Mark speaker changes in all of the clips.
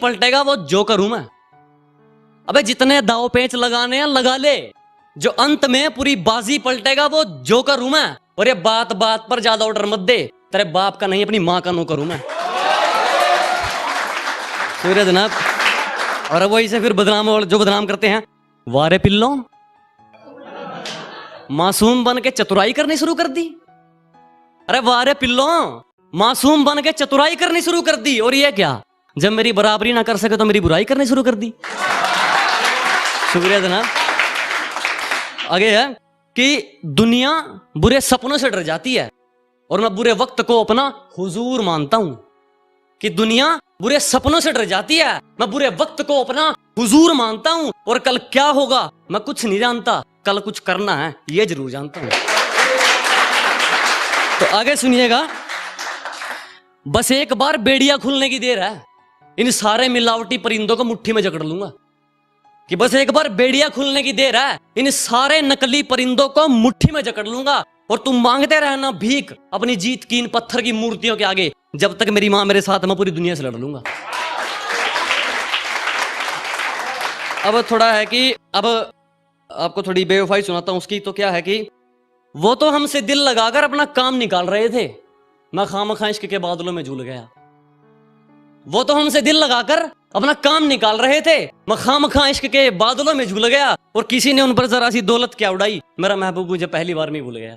Speaker 1: पलटेगा वो जोकर हूं मैं। अबे जितने दाव पेच लगाने हैं लगा ले, जो अंत में पूरी बाजी पलटेगा वो जोकर हूं मैं। और ये बात बात पर ज्यादा ऑर्डर मत दे, तेरे बाप का नहीं अपनी मां का नौकर हूं मैं। सूर्य जनाब। और वही से फिर बदनाम, और जो बदनाम करते हैं, वारे पिल्लो मासूम बन के चतुराई करनी शुरू कर दी। अरे वारे पिल्लो मासूम बन के चतुराई करनी शुरू कर दी। और ये क्या, जब मेरी बराबरी ना कर सके तो मेरी बुराई करनी शुरू कर दी। शुक्रिया जनाब। आगे है कि दुनिया बुरे सपनों से डर जाती है और मैं बुरे वक्त को अपना हुजूर मानता हूं। कि दुनिया बुरे सपनों से डर जाती है, मैं बुरे वक्त को अपना हुजूर मानता हूं। और कल क्या होगा मैं कुछ नहीं जानता, कल कुछ करना है ये जरूर जानता हूं। तो आगे सुनिएगा, बस एक बार बेड़िया खुलने की देर है, इन सारे मिलावटी परिंदों को मुट्ठी में जकड़ लूंगा। कि बस एक बार बेड़िया खुलने की देर है, इन सारे नकली परिंदों को मुट्ठी में जकड़ लूंगा। और तुम मांगते रहना भीख अपनी जीत की इन पत्थर की मूर्तियों के आगे, जब तक मेरी मां मेरे साथ, मैं पूरी दुनिया से लड़ लूंगा। अब थोड़ा है कि अब आपको थोड़ी बेवफाई सुनाता हूं उसकी। तो क्या है कि वो तो हमसे दिल लगाकर अपना काम निकाल रहे थे, मैं खामखा इश्क के बादलों में झूल गया। वो तो हमसे दिल लगाकर अपना काम निकाल रहे थे, मैं खामखा इश्क के बादलों में झूल गया। और किसी ने उन पर जरा सी दौलत क्या उड़ाई, मेरा महबूब मुझे पहली बार में भूल गया।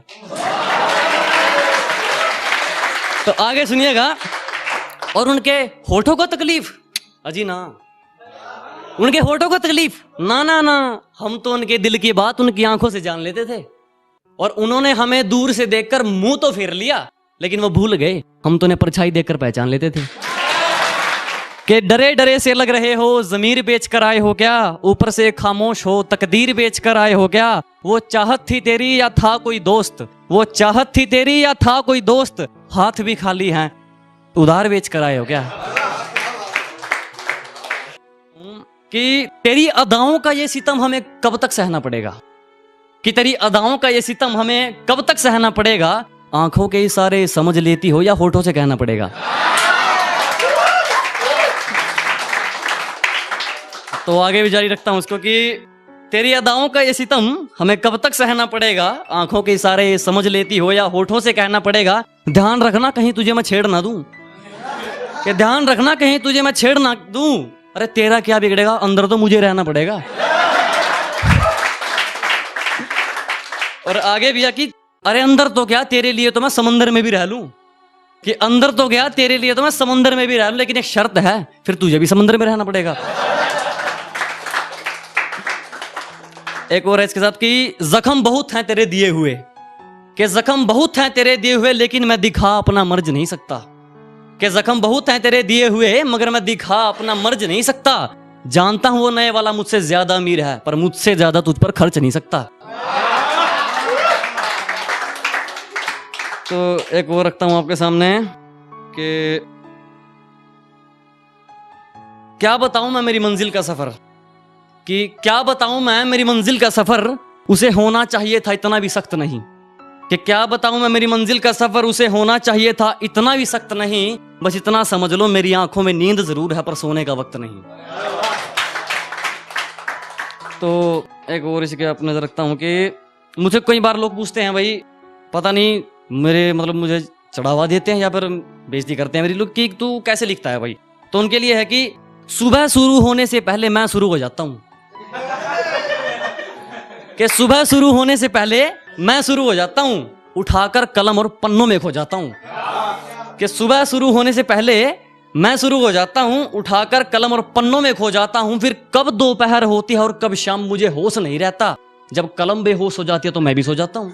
Speaker 1: तो आगे सुनिएगा, और उनके होठों को तकलीफ, अजी ना, उनके होठों को तकलीफ ना ना ना, हम तो उनके दिल की बात उनकी आंखों से जान लेते थे। और उन्होंने हमें दूर से देखकर मुंह तो फेर लिया, लेकिन वो भूल गए हम तो उन्हें परछाई देखकर पहचान लेते थे। कि डरे डरे से लग रहे हो, जमीर बेच कर आए हो क्या, ऊपर से खामोश हो, तकदीर बेच कर आए हो क्या। वो चाहत थी तेरी या था कोई दोस्त, वो चाहत थी तेरी या था कोई दोस्त, हाथ भी खाली हैं उधार बेच कर आए हो क्या। कि तेरी अदाओं का ये सितम हमें कब तक सहना पड़ेगा, कि तेरी अदाओं का ये सितम हमें कब तक सहना पड़ेगा। आंखों के इशारे समझ लेती हो या होठों से कहना पड़ेगा। तो आगे भी जारी रखता हूं उसको कि तेरी अदाओं का ये सितम हमें कब तक सहना पड़ेगा, आंखों के इशारे समझ लेती हो या होठों से कहना पड़ेगा। ध्यान रखना कहीं तुझे मैं छेड़ ना दूं, कि ध्यान रखना कहीं तुझे मैं छेड़ ना दूं। अरे तेरा क्या बिगड़ेगा, अंदर तो मुझे रहना पड़ेगा। और आगे भी कि अरे अंदर तो क्या, तेरे लिए तो मैं समंदर में भी रह लूं। कि अंदर तो क्या, तेरे लिए तो मैं समंदर में भी रह लूं, लेकिन एक शर्त है, फिर तुझे भी समंदर में रहना पड़ेगा। एक और है इसके साथ कि जख्म बहुत हैं तेरे दिए हुए, कि जख्म बहुत हैं तेरे दिए हुए, लेकिन मैं दिखा अपना मर्ज नहीं सकता। कि जख्म बहुत हैं तेरे दिए हुए, मगर मैं दिखा अपना मर्ज नहीं सकता। जानता हूं वो नए वाला मुझसे ज्यादा अमीर है, पर मुझसे ज्यादा तुझ पर खर्च नहीं सकता। तो एक और रखता हूं आपके सामने कि क्या बताऊं मैं मेरी मंजिल का सफर, कि क्या बताऊं मैं मेरी मंजिल का सफर, उसे होना चाहिए था इतना भी सख्त नहीं। कि क्या बताऊं मैं मेरी मंजिल का सफर, उसे होना चाहिए था इतना भी सख्त नहीं। बस इतना समझ लो मेरी आंखों में नींद जरूर है, पर सोने का वक्त नहीं। तो एक और इसके आप नजर रखता हूं कि मुझे कई बार लोग पूछते हैं, भाई पता नहीं मेरे मतलब मुझे चढ़ावा देते हैं या फिर बेइज्जती करते हैं मेरी लोग कि तू कैसे लिखता है भाई। तो उनके लिए है कि सुबह शुरू होने से पहले मैं शुरू हो जाता हूं। कि सुबह शुरू होने से पहले मैं शुरू हो जाता हूं, उठाकर कलम और पन्नों में खो जाता हूं। कि सुबह शुरू होने से पहले मैं शुरू हो जाता हूं, उठाकर कलम और पन्नों में खो जाता हूं। फिर कब दोपहर होती है और कब शाम मुझे होश नहीं रहता। जब कलम बेहोश हो जाती है तो मैं भी सो जाता हूं।